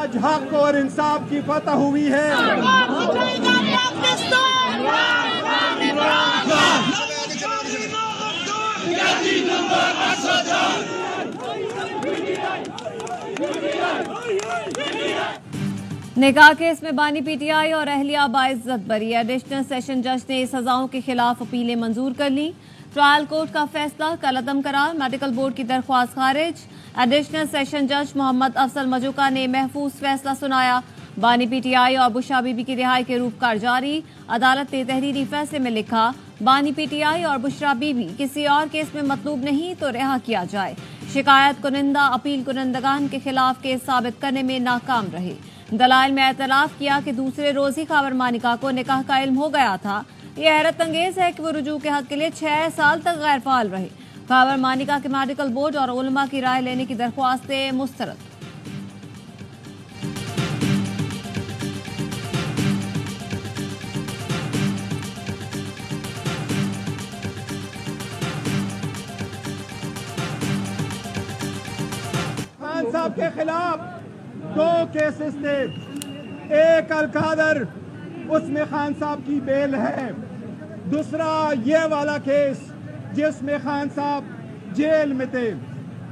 आज हक और इंसाफ की फतह हुई है। निकाह केस में बानी पीटीआई और अहलिया बाइज्जत बरी। एडिशनल सेशन जज ने सजाओं के खिलाफ अपीलें मंजूर कर ली। ट्रायल कोर्ट का फैसला कलअदम करार। मेडिकल बोर्ड की दरख्वास्त खारिज। एडिशनल सेशन जज मोहम्मद अफजल मजूका ने महफूज फैसला सुनाया। बानी पीटीआई और बुशरा बीबी की रिहाई के रूपकार जारी। अदालत ने तहरीरी फैसले में लिखा, बानी पीटीआई और बुशरा बीबी किसी और केस में मतलूब नहीं तो रिहा किया जाए। शिकायत कुनिंदा अपील कुनिंदगान के खिलाफ केस साबित करने में नाकाम रहे। दलाइल में एतलाफ किया कि दूसरे रोज ही खबर मानिका को निकाह का इल्म हो गया था। ये हैरत अंगेज है कि वो रुजू के हक के लिए 6 साल तक गैर फाल रहे। खबर मानिका के मेडिकल बोर्ड और उलमा की राय लेने की दरख्वास्तें मुस्तरद। खान साहब के खिलाफ 2 केसेस थे। एक अलकादर, उसमें खान साहब की बेल है। दूसरा ये वाला केस जिसमें खान साहब जेल में थे।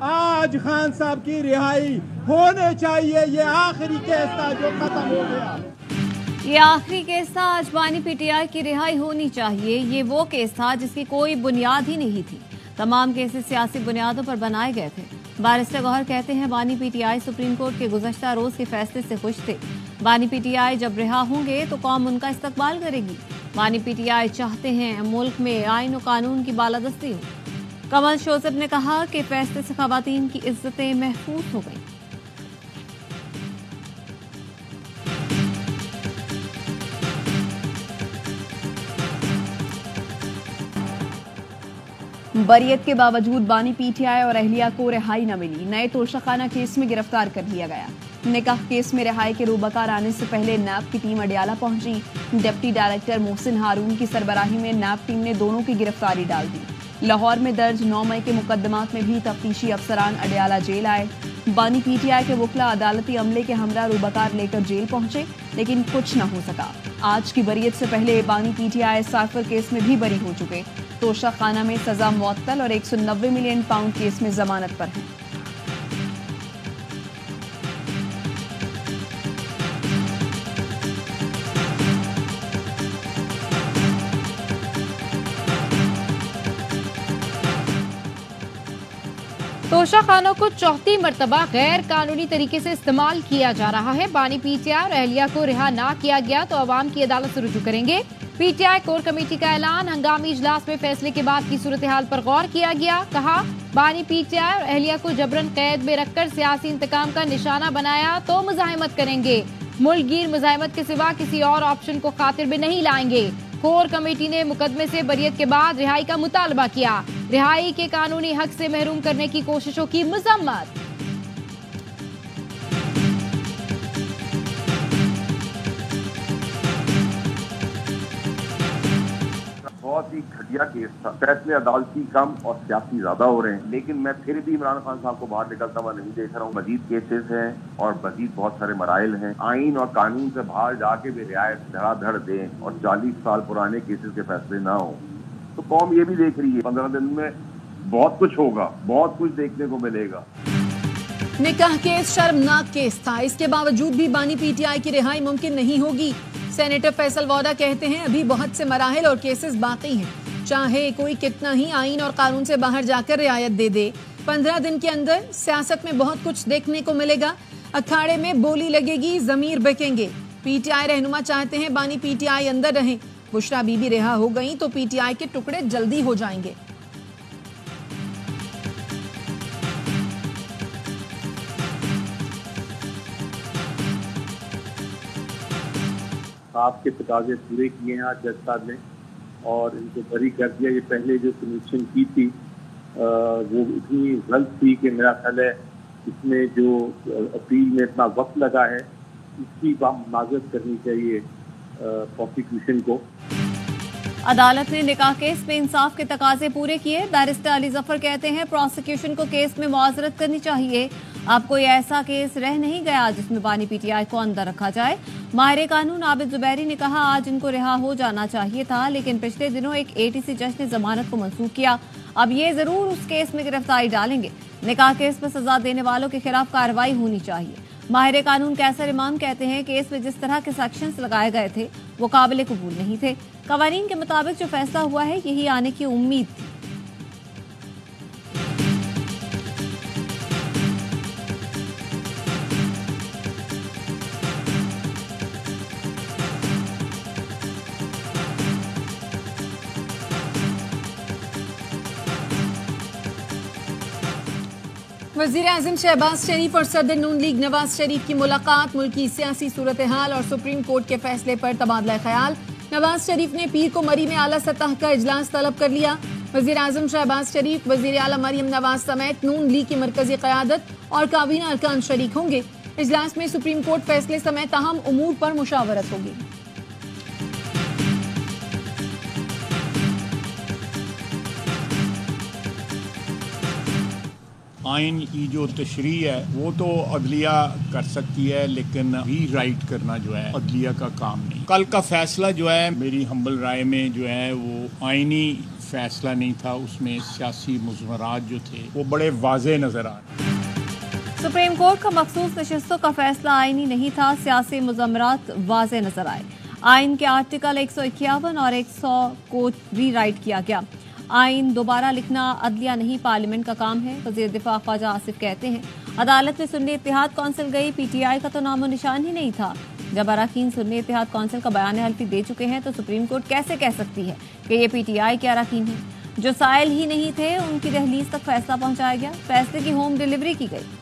आज खान साहब की रिहाई होने चाहिए। ये आखिरी केस था जो खत्म हो गया। ये आखिरी केस था। आज बानी पीटीआई की रिहाई होनी चाहिए। ये वो केस था जिसकी कोई बुनियाद ही नहीं थी। तमाम केसेस सियासी बुनियादों पर बनाए गए थे। बारिस्टर गौहर कहते हैं, बानी पीटीआई सुप्रीम कोर्ट के गुज़श्ता रोज के फैसले से खुश थे। बानी पीटीआई जब रिहा होंगे तो कौम उनका इस्तकबाल करेगी। बानी पीटीआई चाहते हैं मुल्क में आईन और कानून की बालादस्ती हो। कमल शोजब ने कहा कि फैसले से खवातीन की इज्जतें महफूज हो गई। बरियत के बावजूद बानी पीटीआई और अहलिया को रिहाई न मिली। नए तोशाखाना केस में गिरफ्तार कर लिया गया। निकाह केस में रिहाई के रूबकार आने से पहले नैब की टीम अडियाला पहुंची। डिप्टी डायरेक्टर मोहसिन हारून की सरबराही में नैब टीम ने दोनों की गिरफ्तारी डाल दी। लाहौर में दर्ज 9 मई के मुकदमात में भी तफ्तीशी अफसरान अडियाला जेल आए। बानी पीटीआई के वकला अदालती अमले के हमरा रूबकार लेकर जेल पहुंचे, लेकिन कुछ न हो सका। आज की बरियत से पहले बानी पीटीआई साइफर केस में भी बरी हो चुके। तोशाखाना में सजा मुअत्तल और 190 मिलियन पाउंड केस में जमानत पर है। तोशाखानों को चौथी मर्तबा गैर कानूनी तरीके से इस्तेमाल किया जा रहा है। बानी पीटीआई और अहलिया को रिहा ना किया गया तो अवाम की अदालत से रुजू करेंगे। पीटीआई कोर कमेटी का ऐलान। हंगामी इजलास में फैसले के बाद की सूरत हाल पर गौर किया गया। कहा, बानी पीटीआई और अहलिया को जबरन कैद में रखकर सियासी इंतकाम का निशाना बनाया तो मुजाहिमत करेंगे। मुल्कगीर मुजाहिमत के सिवा किसी और ऑप्शन को खातिर में नहीं लाएंगे। कोर कमेटी ने मुकदमे से बरियत के बाद रिहाई का मुतालबा किया। रिहाई के कानूनी हक से महरूम करने की कोशिशों की मजम्मत। बहुत ही घटिया केस था। फैसले अदालती कम और सियासी ज्यादा हो रहे हैं, लेकिन मैं फिर भी इमरान खान साहब को बाहर निकलता हुआ नहीं देख रहा हूँ। मजीद केसेस हैं और मजीद बहुत सारे मराइल हैं। आइन और कानून से बाहर जाके भी रियायत धड़ाधड़ दें और 40 साल पुराने केसेस के फैसले ना हो तो कौम ये भी देख रही है 15 दिन में बहुत कुछ होगा, बहुत कुछ देखने को मिलेगा। निकाह केस शर्मनाक केस था। इसके बावजूद भी बानी पीटीआई की रिहाई मुमकिन नहीं होगी। सेनेटर फैसल वोडा कहते हैं, अभी बहुत से मराहिल और केसेस बाकी हैं। चाहे कोई कितना ही आइन और कानून से बाहर जाकर रियायत दे दे, 15 दिन के अंदर सियासत में बहुत कुछ देखने को मिलेगा। अखाड़े में बोली लगेगी, जमीर बिकेंगे। पीटीआई रहनुमा चाहते हैं बानी पीटीआई अंदर रहें। बुशरा बीबी रिहा हो गई तो पीटीआई के टुकड़े जल्दी हो जाएंगे। आपके तकाजे पूरे किए हैं आज जज साहब ने और इनको बरी कर दिया। ये पहले जो कमीशन की थी वो इतनी गलत थी कि मेरा ख्याल है इसमें जो अपील में इतना वक्त लगा है इसकी माजरत करनी चाहिए प्रोसिक्यूशन को। अदालत ने निकाह केस में इंसाफ के तकाजे पूरे किए। बैरिस्टर अली जफर कहते हैं प्रोसिक्यूशन को केस में मुआजरत करनी चाहिए। अब कोई ऐसा केस रह नहीं गया जिसमें बानी पीटीआई को अंदर रखा जाए। माहिर कानून आबिद जुबैरी ने कहा आज इनको रिहा हो जाना चाहिए था, लेकिन पिछले दिनों एक एटीसी जज ने जमानत को मंसूख किया। अब ये जरूर उस केस में गिरफ्तारी डालेंगे। निकाह केस में सजा देने वालों के खिलाफ कार्रवाई होनी चाहिए। माहिर कानून कैसर इमाम कहते हैं केस में जिस तरह के सेक्शंस लगाए गए थे वो काबिल कबूल नहीं थे। कवानीन के मुताबिक जो फैसला हुआ है यही आने की उम्मीद थी। वज़ीर-ए-आज़म शहबाज शरीफ और सदर नून लीग नवाज शरीफ की मुलाकात, मुल्की सियासी सूरत हाल और सुप्रीम कोर्ट के फैसले पर तबादला ख्याल। नवाज शरीफ ने पीर को मरी में आला सतह का इजलास तलब कर लिया। वज़ीर-ए-आज़म शहबाज शरीफ, वज़ीर आला मरियम नवाज समेत नून लीग की मरकजी क़यादत और काबीना अरकान शरीक होंगे। इजलास में सुप्रीम कोर्ट फैसले समेत अहम उमूर पर मुशावरत होगी। आइन की जो तशरी है वो तो अदलिया कर सकती है, लेकिन रीराइट करना जो है अदलिया का काम नहीं। कल का फैसला जो है मेरी हम्बल राय में जो है वो आइनी फैसला नहीं था, उसमें सियासी मुज़मरात जो थे वो बड़े वाज़े नजर आ रहे। सुप्रीम कोर्ट का मखसूस नशिस्तों का फैसला आइनी नहीं था, सियासी मुज़मरात वाज़े नजर आए। आइन के आर्टिकल 151 और 100 को रीराइट किया गया। आइन दोबारा लिखना अदलिया नहीं पार्लियामेंट का काम है। वज़ीर दिफा ख्वाजा आसिफ कहते हैं अदालत में सुन्नी इत्तेहाद कौंसिल गई, पीटीआई का तो नामो निशान ही नहीं था। जब अरकान सुन्नी इत्तेहाद कौंसिल का बयान हल्फी दे चुके हैं तो सुप्रीम कोर्ट कैसे कह सकती है कि ये पीटीआई के अरकान हैं? जो साइल ही नहीं थे उनकी दहलीज तक फैसला पहुंचाया गया, फैसले की होम डिलीवरी की गई।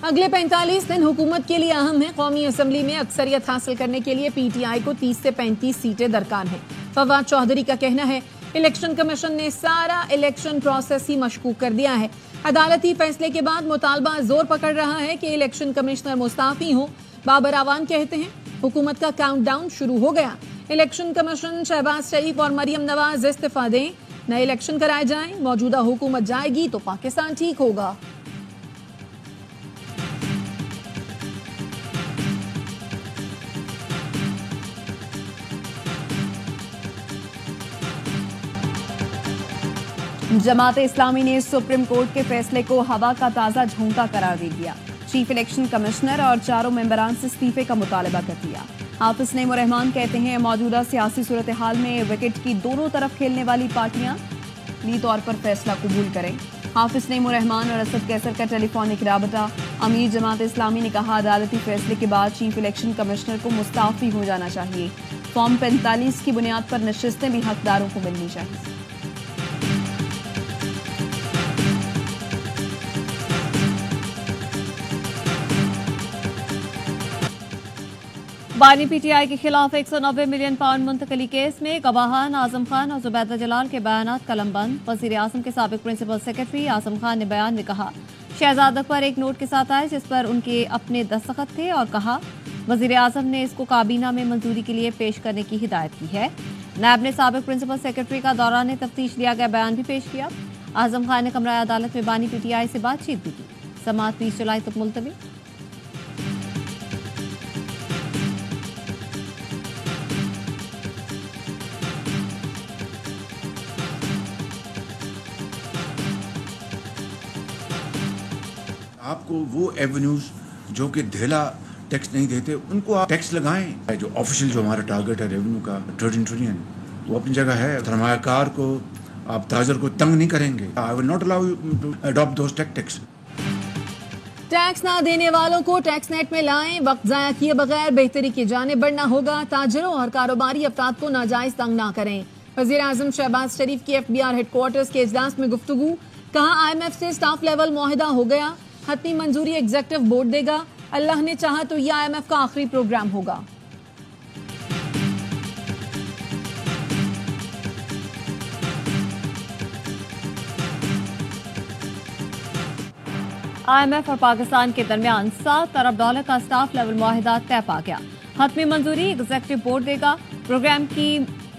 अगले 45 दिन हुकूमत के लिए अहम है। कौमी असम्बली में अक्सरियत हासिल करने के लिए पीटीआई को 30 से 35 सीटें दरकार हैं। फवाद चौधरी का कहना है इलेक्शन कमीशन ने सारा इलेक्शन प्रोसेस ही मशकूक कर दिया है। अदालती फैसले के बाद मुतालबा जोर पकड़ रहा है कि इलेक्शन कमिश्नर मुस्ताफी हो। बाबर आवान कहते हैं हुकूमत का काउंटडाउन शुरू हो गया। इलेक्शन कमीशन शहबाज शरीफ और मरियम नवाज इस्तीफा दें, नए इलेक्शन कराए जाएं, मौजूदा हुकूमत जाएगी तो पाकिस्तान ठीक होगा। जमात इस्लामी ने सुप्रीम कोर्ट के फैसले को हवा का ताज़ा झोंका करार दे दिया। चीफ इलेक्शन कमिश्नर और 4 मेंबरान से इस्तीफे का मुतालबा कर दिया। हाफिज नईम उर रहमान कहते हैं मौजूदा सियासी सूरत हाल में विकेट की दोनों तरफ खेलने वाली पार्टियां ली तौर पर फैसला कबूल करें। हाफिज नईम उर रहमान और असद कैसर का टेलीफोनिक राबता। अमीर जमात इस्लामी ने कहा अदालती फैसले के बाद चीफ इलेक्शन कमिश्नर को मुस्ताफी हो जाना चाहिए। फॉर्म 45 की बुनियाद पर नशिस्तें भी हकदारों को मिलनी चाहिए। बानी पीटीआई के खिलाफ 190 मिलियन पाउंड मुंतकली केस में गवाहान आजम खान और जुबैदा जलाल के बयानात कलमबंद। वज़ीर आज़म के साबिक प्रिंसिपल सेक्रेटरी आजम खान ने बयान में कहा शहजाद अकबर एक नोट के साथ आए जिस पर उनके अपने दस्तखत थे और कहा वज़ीर आज़म ने इसको काबीना में मंजूरी के लिए पेश करने की हिदायत की है। नायब ने साबिक प्रिंसिपल सेक्रेटरी का दौरान तफ्तीश लिया गया बयान भी पेश किया। आजम खान ने कमरा अदालत में बानी पीटीआई से बातचीत भी की। समाअत 20 जुलाई तक मुलतवी। आपको वो एवेन्यूज जो कि ढेला टैक्स नहीं देते उनको आप टैक्स लगाएं। जो ऑफिशियल जो हमारा टारगेट है रेवेन्यू का 13 ट्रिलियन वो अपनी जगह है। सरमायाकार को आप ताजर को तंग नहीं करेंगे। I will not allow you to adopt those tactics. Tax ना देने वालों को टैक्स नेट में लाएं। वक्त जाया किए बगैर बेहतरी की जानिब बढ़ना होगा। ताजरों और कारोबारी अफराद को नाजायज तंग ना करें। वज़ीर आज़म शहबाज शरीफ की FBR हेडक्वार्टर्स के इजलास में गुफ्तगू। कहा IMF से स्टाफ लेवल मुआहिदा हो गया। हतमी मंजूरी एग्जीक्यूटिव बोर्ड देगा। अल्लाह ने चाहा तो यह IMF का आखिरी प्रोग्राम होगा। IMF और पाकिस्तान के दरमियान $7 अरब का स्टाफ लेवल मुआहिदा तय पा गया। हतमी मंजूरी एग्जीक्यूटिव बोर्ड देगा। प्रोग्राम की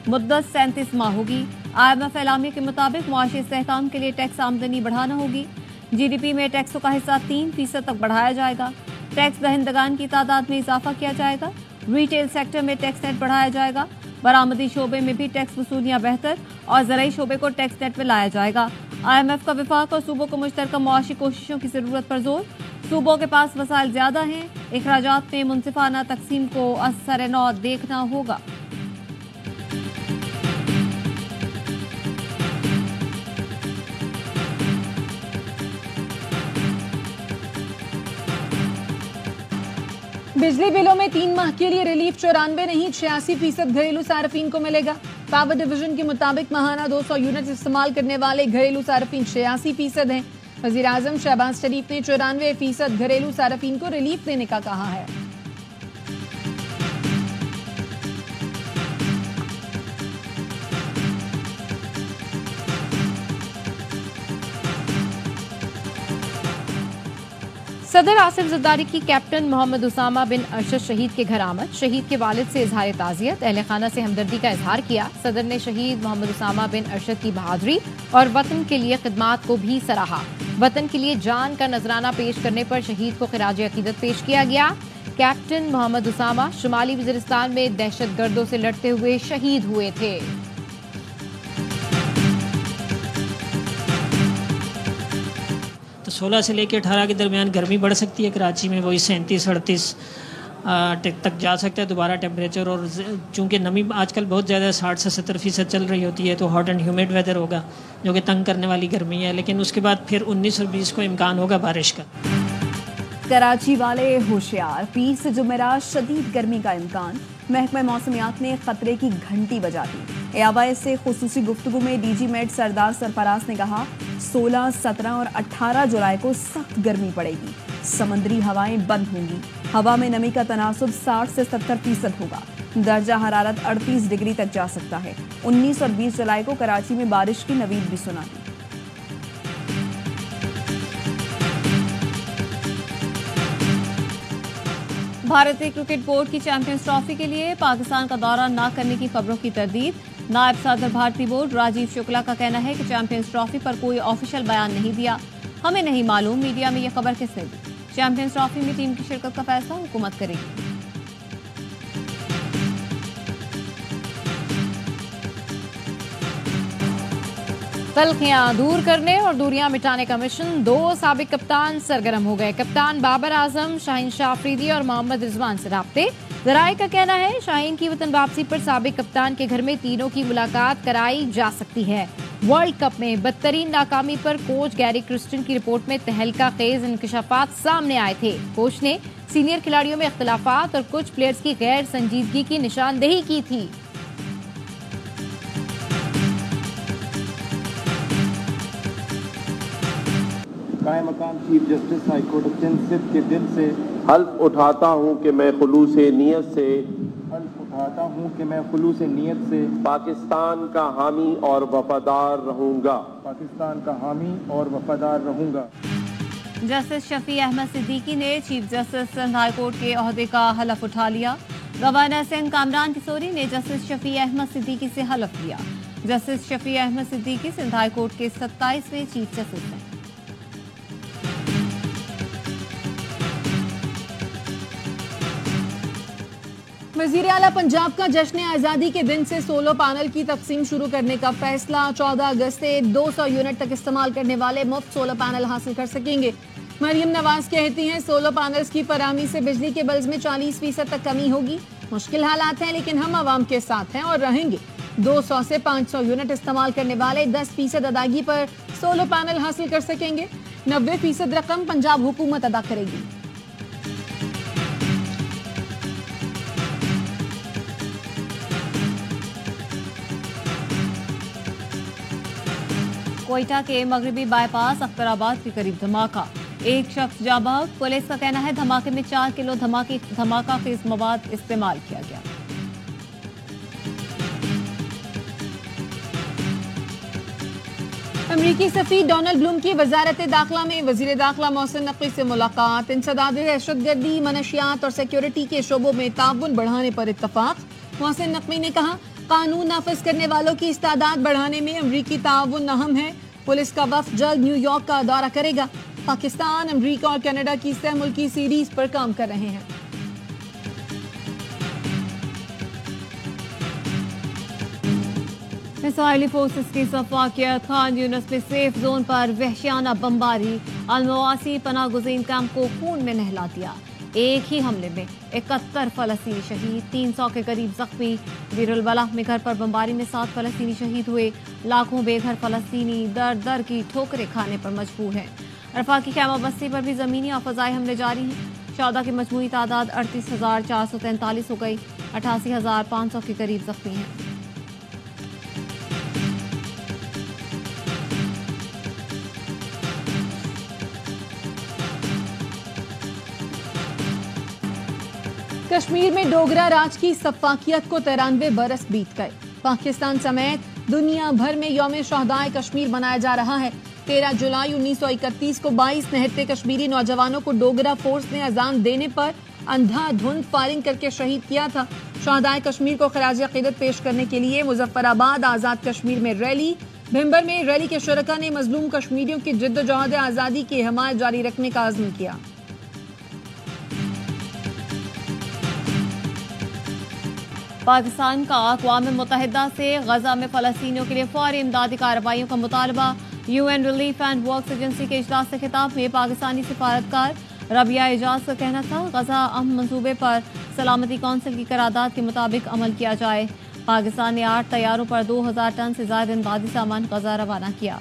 मुद्दत 37 माह होगी। IMF एलामिया के मुताबिक मुआशी इस्तेहकाम के लिए टैक्स आमदनी बढ़ाना होगी। GDP में टैक्सों का हिस्सा 3% तक बढ़ाया जाएगा। टैक्स दहिंदगान की तादाद में इजाफा किया जाएगा। रिटेल सेक्टर में टैक्स नेट बढ़ाया जाएगा। बरामदी शोबे में भी टैक्स वसूलियां बेहतर और ज़राई शोबे को टैक्स नेट में लाया जाएगा। IMF का विफाक और सूबों को मुश्तरका मुआशी कोशिशों की जरूरत पर जोर। सूबों के पास वसाइल ज्यादा हैं, इखराजात में मुनसिफाना तकसीम को असर नौ देखना होगा। बिजली बिलों में 3 माह के लिए रिलीफ 94 नहीं 86% घरेलू सार्फिन को मिलेगा। पावर डिवीजन के मुताबिक माहाना 200 यूनिट इस्तेमाल करने वाले घरेलू सार्फिन 86% हैं। वजीर आजम शहबाज शरीफ ने 94% घरेलू सार्फिन को रिलीफ देने का कहा है। सदर आसिफ जरदारी की कैप्टन मोहम्मद उसामा बिन अरशद शहीद के घर आमद। शहीद के वालिद से इजहार ताज़ियत, अहले खाना से हमदर्दी का इजहार किया। सदर ने शहीद मोहम्मद उसामा बिन अरशद की बहादुरी और वतन के लिए खिदमात को भी सराहा। वतन के लिए जान का नजराना पेश करने पर शहीद को खिराज अकीदत पेश किया गया। कैप्टन मोहम्मद उसामा शुमाली वज़ीरिस्तान में दहशतगर्दों से लड़ते हुए शहीद हुए थे। तो 16 से लेकर 18 के दरमियान गर्मी बढ़ सकती है कराची में, वही 37-38 तक जा सकता है दोबारा टेम्परेचर। और चूंकि नमी आजकल बहुत ज़्यादा 60 से 70% चल रही होती है, तो हॉट एंड ह्यूमिड वेदर होगा जो कि तंग करने वाली गर्मी है। लेकिन उसके बाद फिर 19 और 20 को इम्कान होगा बारिश का। कराची वाले होशियार, 20 से जुमेरात शदीद गर्मी का इम्कान। महकमा मौसमियात ने खतरे की घंटी बजा दी। एआवाई से खुसूसी गुफ्तगू में DG मेट सरदार सरफराज ने कहा 16, 17 और 18 जुलाई को सख्त गर्मी पड़ेगी। समंदरी हवाएं बंद होंगी। हवा में नमी का तनासुब 60 से 70% होगा। दर्जा हरारत 38 डिग्री तक जा सकता है। 19 और 20 जुलाई को कराची में बारिश की नवीद भी सुना दी। भारतीय क्रिकेट बोर्ड की चैंपियंस ट्रॉफी के लिए पाकिस्तान का दौरा न करने की खबरों की तरदीद। नायब सदर भारतीय बोर्ड राजीव शुक्ला का कहना है कि चैंपियंस ट्रॉफी पर कोई ऑफिशियल बयान नहीं दिया। हमें नहीं मालूम मीडिया में यह खबर किसने दी। चैंपियंस ट्रॉफी में टीम की शिरकत का फैसला हुकूमत करेगी। तलखियां दूर करने और दूरियां मिटाने का मिशन। 2 साबिक कप्तान सरगर्म हो गए। कप्तान बाबर आजम, शाहीन शाह अफरीदी और मोहम्मद रिजवान से राब्ते। जराए का कहना है शाहीन की वतन वापसी पर साबिक कप्तान के घर में तीनों की मुलाकात कराई जा सकती है। वर्ल्ड कप में बदतरीन नाकामी पर कोच गैरी क्रिस्टन की रिपोर्ट में तहलका खेज इंकशाफात सामने आए थे। कोच ने सीनियर खिलाड़ियों में इख्तलाफात और कुछ प्लेयर्स की गैर संजीदगी की निशानदेही की थी। कायम मकाम chief justice high court Sindh के दिल से हल्फ उठाता हूँ कि मैं खुलूस नीयत से पाकिस्तान का हामी और वफादार रहूंगा। जस्टिस शफी अहमद सिद्दीकी ने chief justice Sindh high court के ओहदे का हलफ उठा लिया। गवर्नर सिंध कामरान किशोरी ने जस्टिस शफी अहमद सिद्दीकी से हलफ लिया। Justice Shafi Ahmed Siddiqui Sindh high court के 27वें चीफ जस्टिस हैं। वज़ीर आला पंजाब का जश्न आज़ादी के दिन से सोलर पैनल की तकसीम शुरू करने का फैसला। 14 अगस्त से 200 यूनिट तक इस्तेमाल करने वाले मुफ्त सोलर पैनल हासिल कर सकेंगे। मरियम नवाज कहती हैं सोलर पैनल्स की फराहमी से बिजली के बिल्स में 40% तक कमी होगी। मुश्किल हालात हैं लेकिन हम आवाम के साथ हैं और रहेंगे। 200 से 500 यूनिट इस्तेमाल करने वाले 10% अदायगी पर सोलर पैनल हासिल कर सकेंगे। 90% रकम पंजाब हुकूमत अदा करेगी। कोयटा के मगरबी बाईपास अख्तराबाद के करीब धमाका, एक शख्स जाँ बहक। पुलिस का कहना है धमाके में 4 किलो धमाका खेज मवाद इस्तेमाल किया गया। अमरीकी सफीर डोनाल्ड ब्लूम की वजारत दाखिला में वजीर दाखिला मोहसिन नकवी से मुलाकात। इंसदाद दहशतगर्दी, मनशियात और सिक्योरिटी के शोबों में ताउन बढ़ाने पर इत्तफाक। मोहसिन नकवी ने कहा, कानून नाफिज करने वालों की इस्तादाद बढ़ाने में अमरीकी ताउन अहम है। पुलिस का वफ्द जल्द न्यूयॉर्क का दौरा करेगा। पाकिस्तान, अमरीका और कनाडा की सह मुल्की सीरीज पर काम कर रहे हैं। इसराइली फोर्सेस की सफाकियत। खान यूनिस में सेफ जोन पर वहशियाना बमबारी। अलमवासी पनाह गुज़ीन कैंप को खून में नहला दिया। एक ही हमले में 71 फलस्तीनी शहीद, 300 के करीब जख्मी। बीरुल बलाह में घर पर बमबारी में 7 फलस्तीनी शहीद हुए। लाखों बेघर फलस्तीनी दर दर की ठोकरें खाने पर मजबूर हैं। रफा की खैमा बस्ती पर भी जमीनी और फजाई हमले जारी हैं। शहदा की मजमूई तादाद 38,443 हो गई। 88,500 के करीब जख्मी हैं। कश्मीर में डोगरा राज की सफाकियत को 93 बरस बीत गए। पाकिस्तान समेत दुनिया भर में यौम शहदाए कश्मीर मनाया जा रहा है। 13 जुलाई 1931 को 22 निहत्ते कश्मीरी नौजवानों को डोगरा फोर्स ने अजान देने पर अंधाधुंध फायरिंग करके शहीद किया था। शहदाए कश्मीर को खराज अकीदत पेश करने के लिए मुजफ्फराबाद आजाद कश्मीर में रैली। भिंबर में रैली के शुरका ने मजलूम कश्मीरियों की जिद्दोजहद आज़ादी की हिमायत जारी रखने का अज़्म किया। पाकिस्तान का अक़वाम मुत्तहिदा से गजा में फलस्तीनियों के लिए फौरी इमदादी कार्रवाइयों का मुतालबा। UN relief and works agency के इजलास से खिताब में पाकिस्तानी सिफारतकार रबिया एजाज का कहना था, गजा अहम मंसूबे पर सलामती कौंसिल की करारदाद के मुताबिक अमल किया जाए। पाकिस्तान ने 8 तैयारों पर 2000 टन से ज्यादा इमदादी सामान गजा रवाना किया।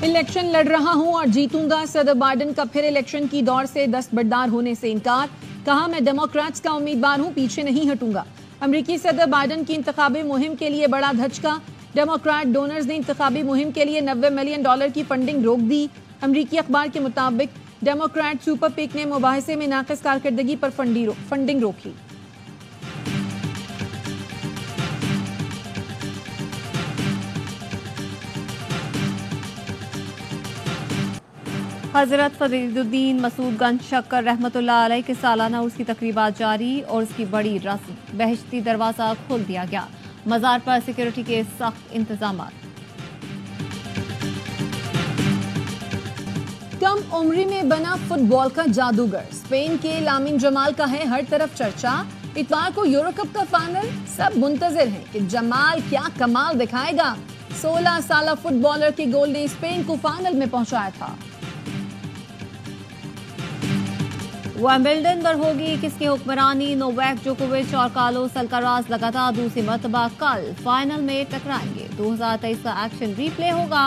इलेक्शन लड़ रहा हूं और जीतूंगा। सदर बाइडेन का फिर इलेक्शन की दौड़ से दस्तबरदार होने से इनकार। कहा, मैं डेमोक्रेट्स का उम्मीदवार हूं, पीछे नहीं हटूंगा। अमरीकी सदर बाइडेन की इंतखाबी मुहिम के लिए बड़ा धचका। डेमोक्रेट डोनर्स ने इंतखाबी मुहिम के लिए $90 मिलियन की फंडिंग रोक दी। अमरीकी अखबार के मुताबिक डेमोक्रेट सुपर पिक ने मुबाहिसे में नाक़िस कारकर्दगी पर फंडिंग रोकी। हजरत फरीदुद्दीन मसूदगंज शक्कर रहमतुल्लाह अलैह के सालाना उर्स की तकरीबात जारी और उसकी बड़ी रस्म बहश्ती दरवाजा खोल दिया गया। मज़ार पर सिक्योरिटी के सख्त इंतजाम। कम उम्री में बना फुटबॉल का जादूगर स्पेन के लामिन जमाल का है हर तरफ चर्चा। इतवार को यूरो कप का फाइनल, सब मुंतजिर हैं कि जमाल क्या कमाल दिखाएगा। 16 साला फुटबॉलर के गोल ने स्पेन को फाइनल में पहुंचाया था। विंबलडन पर होगी किसकी हुक्मरानी। नोवाक जोकोविच और कार्लोस अल्काराज लगातार दूसरी मर्तबा कल फाइनल में टकराएंगे। 2023 का एक्शन रिप्ले होगा।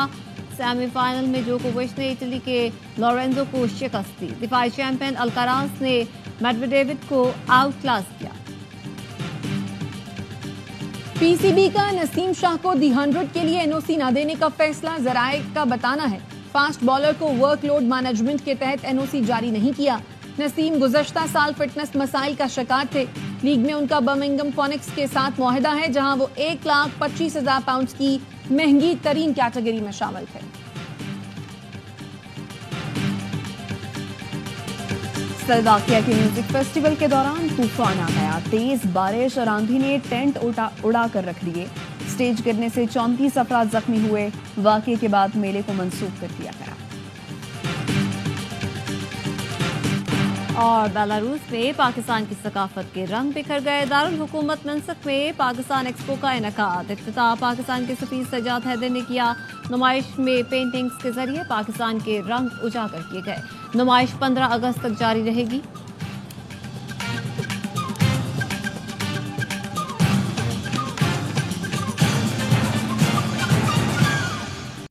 सेमीफाइनल में जोकोविच ने इटली के लोरेंजो को शिकस्त दी। दिफाई चैंपियन अल्काराज ने मेडवेडेव को आउट क्लास किया। पीसीबी का नसीम शाह को दी 100 के लिए एनओसी न देने का फैसला ज़राए का बताना है। फास्ट बॉलर को वर्कलोड मैनेजमेंट के तहत एनओसी जारी नहीं किया। नसीम गुज़श्ता साल फिटनेस मसाइल का शिकार थे। लीग में उनका बर्मिंघम फोनिक्स के साथ मुआहदा है, जहां वो 1,25,000 पाउंड की महंगी तरीन कैटेगरी में शामिल थे। स्लोवाकिया के म्यूजिक फेस्टिवल के दौरान तूफान आ गया। तेज बारिश और आंधी ने टेंट उड़ा कर रख दिए। स्टेज गिरने से 34 अफराद जख्मी हुए। वाकये के बाद मेले को मंसूख कर दिया गया। और बेलारूस में पाकिस्तान की सकाफत के रंग बिखर गए। दारुल हुकूमत मिन्स्क में पाकिस्तान एक्सपो का इनेकाद। इफ्तिताह पाकिस्तान के सफीर सजाद हैदर ने किया। नुमाइश में पेंटिंग्स के जरिए पाकिस्तान के रंग उजागर किए गए। नुमाइश 15 अगस्त तक जारी रहेगी।